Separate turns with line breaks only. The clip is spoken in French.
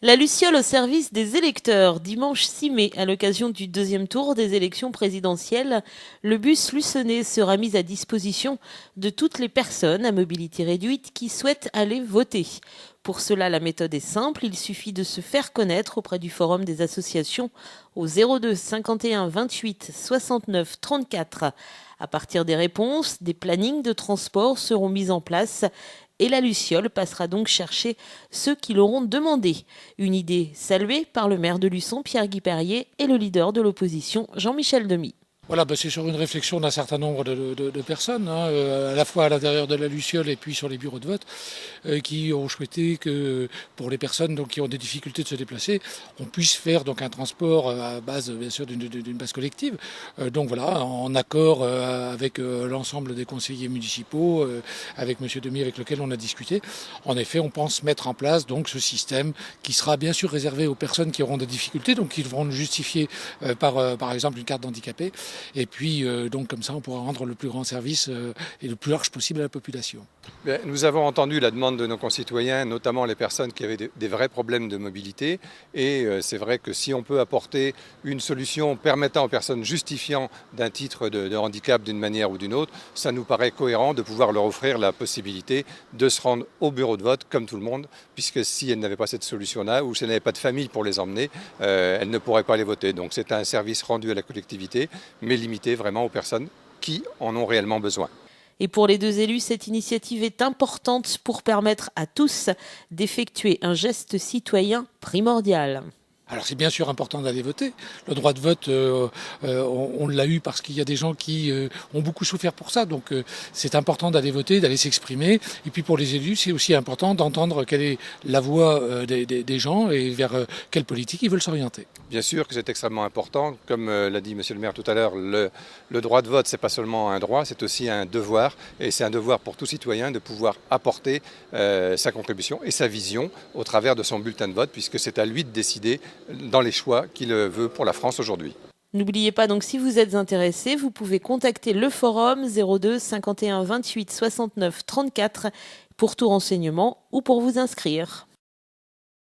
La Luciole au service des électeurs. Dimanche 6 mai, à l'occasion du deuxième tour des élections présidentielles, le bus Lucenay sera mis à disposition de toutes les personnes à mobilité réduite qui souhaitent aller voter. Pour cela, la méthode est simple, il suffit de se faire connaître auprès du Forum des associations au 02 51 28 69 34. À partir des réponses, des plannings de transport seront mis en place et la Luciole passera donc chercher ceux qui l'auront demandé. Une idée saluée par le maire de Luçon, Pierre-Guy Perrier, et le leader de l'opposition, Jean-Michel Demy.
Voilà, c'est sur une réflexion d'un certain nombre de personnes, à la fois à l'intérieur de la Luciole et puis sur les bureaux de vote, qui ont souhaité que pour les personnes qui ont des difficultés de se déplacer, on puisse faire donc un transport à base bien sûr d'une base collective. Donc voilà, en accord avec l'ensemble des conseillers municipaux, avec M. Demy avec lequel on a discuté. En effet, on pense mettre en place donc ce système qui sera bien sûr réservé aux personnes qui auront des difficultés, donc qui devront justifier par exemple une carte d'handicapé. Et puis, donc comme ça, on pourra rendre le plus grand service et le plus large possible à la population.
Nous avons entendu la demande de nos concitoyens, notamment les personnes qui avaient des vrais problèmes de mobilité. Et c'est vrai que si on peut apporter une solution permettant aux personnes justifiant d'un titre de handicap d'une manière ou d'une autre, ça nous paraît cohérent de pouvoir leur offrir la possibilité de se rendre au bureau de vote comme tout le monde, puisque si elles n'avaient pas cette solution-là ou si elles n'avaient pas de famille pour les emmener, elles ne pourraient pas aller voter. Donc c'est un service rendu à la collectivité, mais limité vraiment aux personnes qui en ont réellement besoin.
Et pour les deux élus, cette initiative est importante pour permettre à tous d'effectuer un geste citoyen primordial.
Alors c'est bien sûr important d'aller voter. Le droit de vote, on l'a eu parce qu'il y a des gens qui ont beaucoup souffert pour ça. Donc c'est important d'aller voter, d'aller s'exprimer. Et puis pour les élus, c'est aussi important d'entendre quelle est la voix des gens et vers quelle politique ils veulent s'orienter.
Bien sûr que c'est extrêmement important. Comme l'a dit Monsieur le maire tout à l'heure, le droit de vote, c'est pas seulement un droit, c'est aussi un devoir. Et c'est un devoir pour tout citoyen de pouvoir apporter sa contribution et sa vision au travers de son bulletin de vote, puisque c'est à lui de décider dans les choix qu'il veut pour la France aujourd'hui.
N'oubliez pas donc, si vous êtes intéressé, vous pouvez contacter le forum 02 51 28 69 34 pour tout renseignement ou pour vous inscrire.